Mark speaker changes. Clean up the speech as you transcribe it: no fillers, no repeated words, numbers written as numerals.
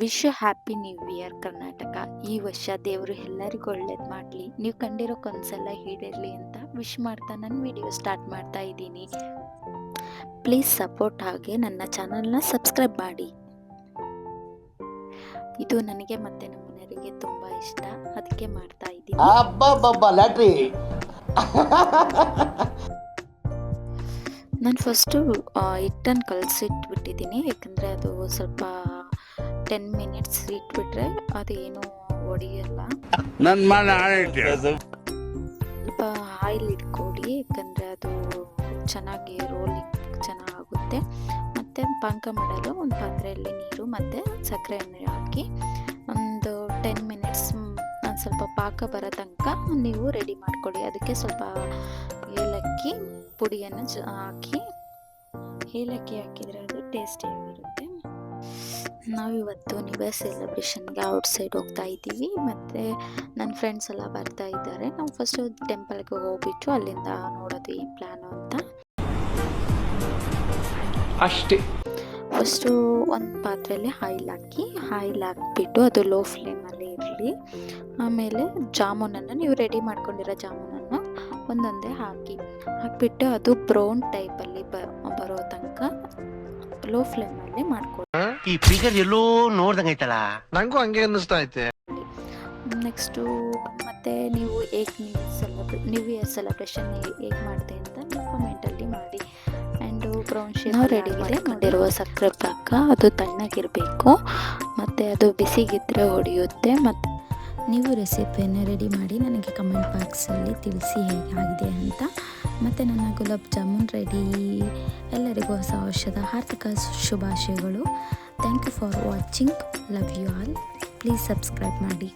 Speaker 1: Wish you happy new year Karnataka. ಈ ವರ್ಷ ದೇವರು ಎಲ್ಲರಿಗೂ ಒಳ್ಳೇದು ಮಾಡಲಿ, ನೀವು ಕಂಡಿರೋ ಕನಸೆಲ್ಲ ಈಡೇರಲಿ ಅಂತ ವಿಶ್ ಮಾಡ್ತಾ ನನ್ನ ವಿಡಿಯೋ ಸ್ಟಾರ್ಟ್ ಮಾಡ್ತಾ ಇದ್ದೀನಿ. ಪ್ಲೀಸ್ ಸಪೋರ್ಟ್, ಹಾಗೆ ನನ್ನ ಚಾನಲ್ನ ಸಬ್ಸ್ಕ್ರೈಬ್ ಮಾಡಿ. ಇದು ನನಗೆ ಮತ್ತು ನಮ್ಮ ಮನೆಯವರಿಗೆ ತುಂಬ ಇಷ್ಟ, ಅದಕ್ಕೆ ಮಾಡ್ತಾ ಇದ್ದೀನಿ.
Speaker 2: ಲ್ಯಾಟ್ರಿ
Speaker 1: ನಾನು ಫಸ್ಟು ಹಿಟ್ಟನ್ನು ಕಲಸಿಟ್ಬಿಟ್ಟಿದ್ದೀನಿ, ಯಾಕಂದರೆ ಅದು ಸ್ವಲ್ಪ 10 ಮಿನಿಟ್ಸ್ ಇಟ್ಬಿಟ್ರೆ ಅದೇನು ಒಡೆಯಲ್ಲ. ಸ್ವಲ್ಪ ಆಯಿಲ್ ಇಟ್ಕೊಡಿ, ಯಾಕಂದರೆ ಅದು ಚೆನ್ನಾಗಿ ರೋಲಿಂಗ್ ಚೆನ್ನಾಗುತ್ತೆ. ಮತ್ತು ಪಾಕ ಮಾಡಲು ಒಂದು ಪಾತ್ರೆಯಲ್ಲಿ ನೀರು ಮತ್ತು ಸಕ್ಕರೆಯನ್ನು ಹಾಕಿ ಒಂದು 10 ಮಿನಿಟ್ಸ್ ಸ್ವಲ್ಪ ಪಾಕ ಬರೋ ತನಕ ನೀವು ರೆಡಿ ಮಾಡ್ಕೊಳ್ಳಿ. ಅದಕ್ಕೆ ಸ್ವಲ್ಪ ಏಲಕ್ಕಿ ಪುಡಿಯನ್ನು ಹಾಕಿ, ಏಲಕ್ಕಿ ಹಾಕಿದರೆ ಅದು ಟೇಸ್ಟಿಯಾಗಿರುತ್ತೆ. ನಾವಿವತ್ತು ನ್ಯೂ ಇಯರ್ ಸೆಲೆಬ್ರೇಷನ್ಗೆ ಔಟ್ಸೈಡ್ ಹೋಗ್ತಾ ಇದ್ದೀವಿ, ಮತ್ತು ನನ್ನ ಫ್ರೆಂಡ್ಸ್ ಎಲ್ಲ ಬರ್ತಾ ಇದ್ದಾರೆ. ನಾವು ಫಸ್ಟು ಟೆಂಪಲ್ಗೆ ಹೋಗ್ಬಿಟ್ಟು ಅಲ್ಲಿಂದ ನೋಡೋದು ಏನು ಪ್ಲ್ಯಾನು ಅಂತ.
Speaker 2: ಅಷ್ಟೇ.
Speaker 1: ಫಸ್ಟು ಒಂದು ಪಾತ್ರೆಯಲ್ಲಿ ಆಯಿಲ್ ಹಾಕಿಬಿಟ್ಟು ಅದು ಲೋ ಫ್ಲೇಮಲ್ಲಿ ಇರಲಿ. ಆಮೇಲೆ ಜಾಮೂನನ್ನು ನೀವು ರೆಡಿ ಮಾಡ್ಕೊಂಡಿರೋ ಜಾಮೂನನ್ನು ಒಂದೊಂದೇ ಹಾಕಿಬಿಟ್ಟು ಅದು ಬ್ರೌನ್ ಟೈಪಲ್ಲಿ ಬರೋ ತನಕ ಲೋ ಫ್ಲೇಮಲ್ಲಿ ಮಾಡ್ಕೊಳ್ಳಿ.
Speaker 3: ಈ ಫಿಗರ್ ಎಲ್ಲೋ ನೋಡ್ದಂಗೈತಲ್ಲ,
Speaker 2: ನಂಗೂ ಹಂಗೆ ಅನ್ನಿಸ್ತಾ ಐತೆ.
Speaker 1: ನೆಕ್ಸ್ಟು ಮತ್ತೆ ನೀವು ನ್ಯೂ ಇಯರ್ ಸೆಲೆಬ್ರೇಷನ್ ಹೇಗೆ ಮಾಡಿದೆ ಅಂತ ನೀವು ಕಮೆಂಟಲ್ಲಿ ಮಾಡಿ. ಆ್ಯಂಡು ಬ್ರೌನ್ ಶೇಪ್ ರೆಡಿ ಮಾಡಿಕೊಂಡಿರುವ ಸಕ್ಕರೆ ಪಾಕ ಅದು ತಣ್ಣಗಿರಬೇಕು, ಮತ್ತು ಅದು ಬಿಸಿಗಿದ್ರೆ ಹೊಡೆಯುತ್ತೆ. ಮತ್ತು ನೀವು ರೆಸಿಪಿಯನ್ನು ರೆಡಿ ಮಾಡಿ ನನಗೆ ಕಮೆಂಟ್ ಬಾಕ್ಸಲ್ಲಿ ತಿಳಿಸಿ ಹೇಗಾಗಿದೆ ಅಂತ. ಮತ್ತು ನನ್ನ ಗುಲಾಬ್ ಜಾಮೂನ್ ರೆಡಿ. ಎಲ್ಲರಿಗೂ ಹೊಸ ವರ್ಷದ ಹಾರ್ದಿಕ ಶುಭಾಶಯಗಳು. Thank you for watching. Love you all. Please subscribe ಮಾಡಿ.